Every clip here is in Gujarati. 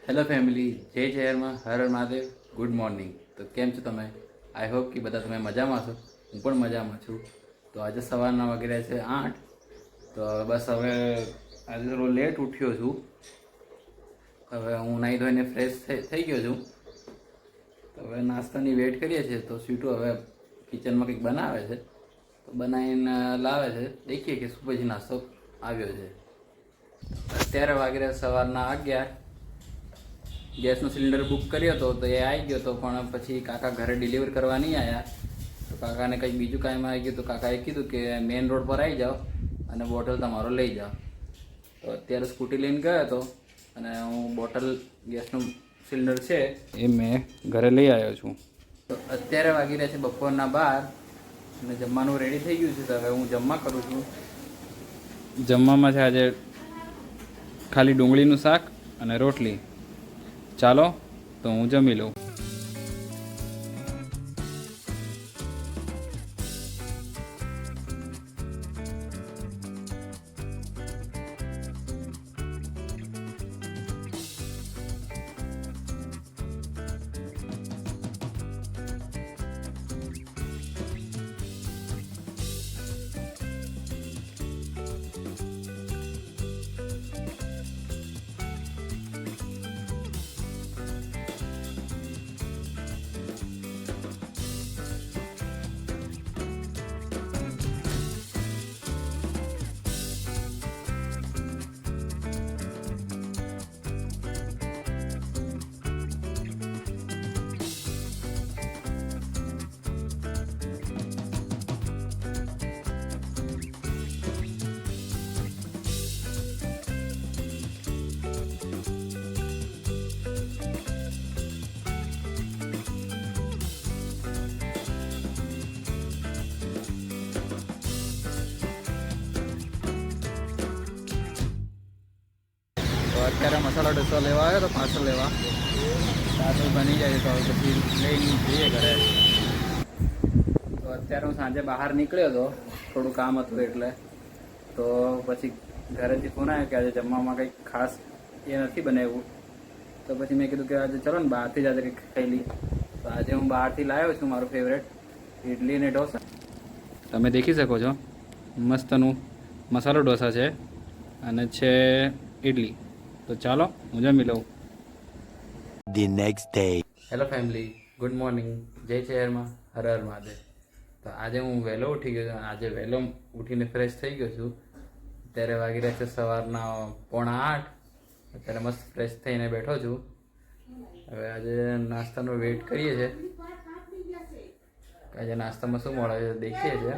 હેલો ફેમિલી, જય શહેરમાં હર હર મહાદેવ. Good morning. તો કેમ છો તમે? આઈ હોપ કે બધા તમે મજામાં છો. હું પણ મજામાં છું. તો આજે સવારના વાગ્યા છે 8. તો બસ હવે આજે થોડો લેટ ઉઠ્યો છું. હવે હું નાહી ધોઈને ફ્રેશ થઈ ગયો છું. તો હવે નાસ્તાની વેટ કરીએ છીએ. તો સ્વીટું હવે કિચનમાં કંઈક બનાવે છે, તો બનાવીને લાવે છે. દેખીએ કે શું પછી નાસ્તો આવ્યો છે. અત્યારે વાગ્યા સવારના 11. ગેસનો સિલિન્ડર બુક કર્યો હતો તો એ આવી ગયો હતો, પણ પછી કાકા ઘરે ડિલિવર કરવા નહીં આવ્યા. તો કાકાને કંઈક બીજું કામ આવી ગયું. તો કાકાએ કીધું કે મેઇન રોડ પર આવી જાઓ અને બોટલ તમારો લઈ જાઓ. તો અત્યારે સ્કૂટી લઈને ગયો હતો અને હું બોટલ ગેસનું સિલિન્ડર છે એ મેં ઘરે લઈ આવ્યો છું. તો અત્યારે વાગી રહ્યા છે બપોરના 12 અને જમવાનું રેડી થઈ ગયું છે. તો હવે હું જમવા કરું છું. જમવામાં છે આજે ખાલી ડુંગળીનું શાક અને રોટલી. ચાલો તો હું જમી લઉં. અત્યારે મસાલા ઢોસો લેવા આવ્યો તો પાર્સલ લેવા. પાર્સલ બની જાય તો પછી લઈને જઈએ ઘરે. તો અત્યારે હું સાંજે બહાર નીકળ્યો હતો, થોડું કામ હતું એટલે. તો પછી ઘરેથી ફોન આવ્યો કે આજે જમવામાં કંઈક ખાસ એ નથી બનાવ્યું. તો પછી મેં કીધું કે આજે ચલો ને બહારથી જ આજે કંઈક ખાઈ લઈ. તો આજે હું બહારથી લાવ્યો છું મારું ફેવરેટ ઇડલી અને ઢોસા. તમે દેખી શકો છો મસ્તનું મસાલો ઢોસા છે અને છે ઇડલી. તો ચાલો હું જમી લઉં. The next day. Hello family, good morning. જય શહેરમાં હર હર મહાદેવ. તો આજે હું વહેલો ઉઠી ગયો છું. આજે વહેલો ઉઠીને ફ્રેશ થઈ ગયો છું. અત્યારે વાગી રહ્યા છે સવારના 7:45. અત્યારે મસ્ત ફ્રેશ થઈને બેઠો છું. હવે આજે નાસ્તાનો વેઇટ કરીએ છીએ. આજે નાસ્તામાં શું મળે છે દેખીએ છીએ.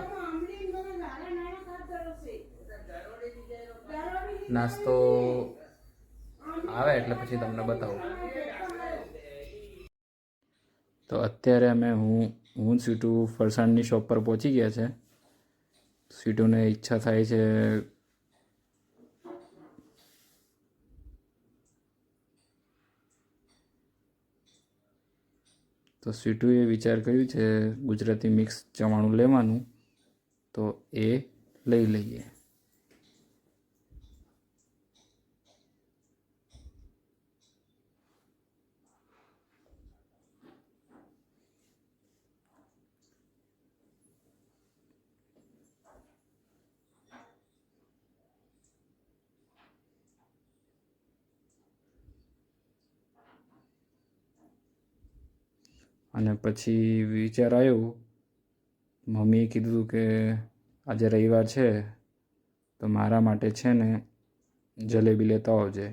નાસ્તો આવે એટલે પછી તમને બતાવું. તો અત્યારે હું સ્વીટુ ફરસાણની શોપ પર પહોંચી ગયા છે. સ્વીટુને ઈચ્છા થાય છે તો સ્વીટુએ વિચાર કર્યું છે ગુજરાતી મિક્સ ચવાણું લેવાનું. તો એ લઈ લઈએ. અને પછી વિચાર આવ્યો, મમ્મીએ કીધું કે આજે રવિવાર છે તો મારા માટે છે ને જલેબી લેતા આવજે.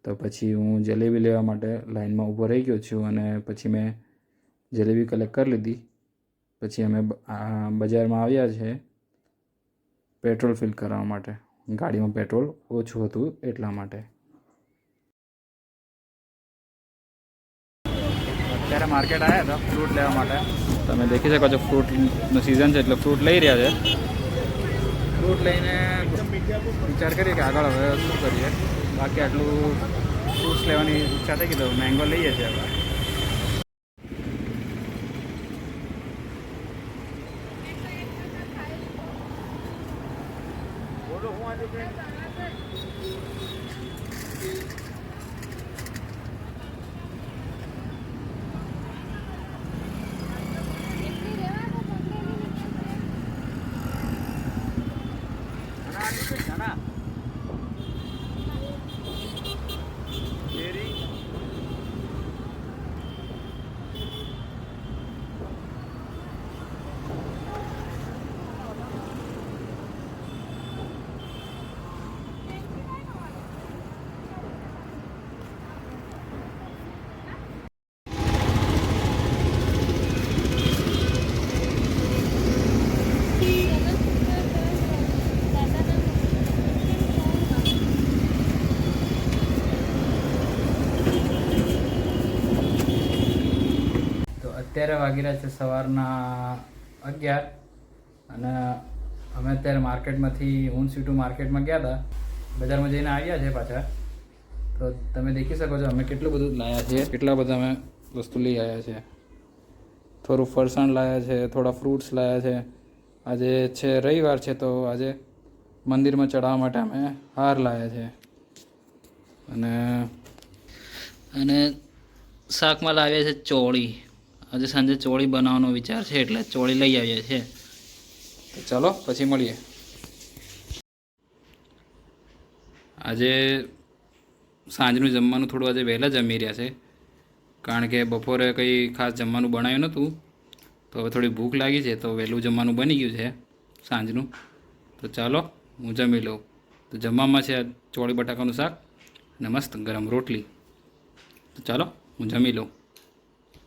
તો પછી હું જલેબી લેવા માટે લાઈનમાં ઊભો રહી ગયો છું અને પછી મેં જલેબી કલેક્ટ કરી લીધી. પછી અમે બજારમાં આવ્યા છે પેટ્રોલ ફિલ કરવા માટે. ગાડીમાં પેટ્રોલ ઓછું હતું એટલા માટે. અત્યારે માર્કેટ આવ્યા હતા ફ્રૂટ લેવા માટે. તમે દેખી શકો છો ફ્રૂટનું સિઝન છે એટલે ફ્રૂટ લઈ રહ્યા છે. ફ્રૂટ લઈને વિચાર કરીએ કે આગળ હવે શું કરીએ. બાકી આટલું ફ્રૂટ્સ લેવાની ઈચ્છા થઈ ગઈ તો મેંગો લઈએ છીએ હવે. અત્યારે વાગી રહ્યા છે સવારના 11 અને અમે અત્યારે માર્કેટમાંથી હું સીટું માર્કેટમાં ગયા હતા, બજારમાં જઈને આવ્યા છે પાછા. તો તમે દેખી શકો છો અમે કેટલું બધું લાવ્યા છીએ, કેટલા બધા અમે વસ્તુ લઈ આવ્યા છે. થોડું ફરસાણ લાવ્યા છે, થોડા ફ્રૂટ્સ લાવ્યા છે. આજે છે રવિવાર છે તો આજે મંદિરમાં ચડાવવા માટે અમે હાર લાવ્યા છે. અને શાકમાં લાવ્યા છે ચોળી. આજે સાંજે ચોળી બનાવવાનો વિચાર છે એટલે ચોળી લઈ આવ્યા છે. તો ચાલો પછી મળીએ. આજે સાંજનું જમવાનું થોડું આજે વહેલા જમી રહ્યા છે, કારણ કે બપોરે કંઈ ખાસ જમવાનું બનાવ્યું નહોતું. તો હવે થોડી ભૂખ લાગી છે તો વહેલું જમવાનું બની ગયું છે સાંજનું. તો ચાલો હું જમી લઉં. તો જમવામાં છે ચોળી બટાકાનું શાક અને મસ્ત ગરમ રોટલી. તો ચાલો હું જમી લઉં.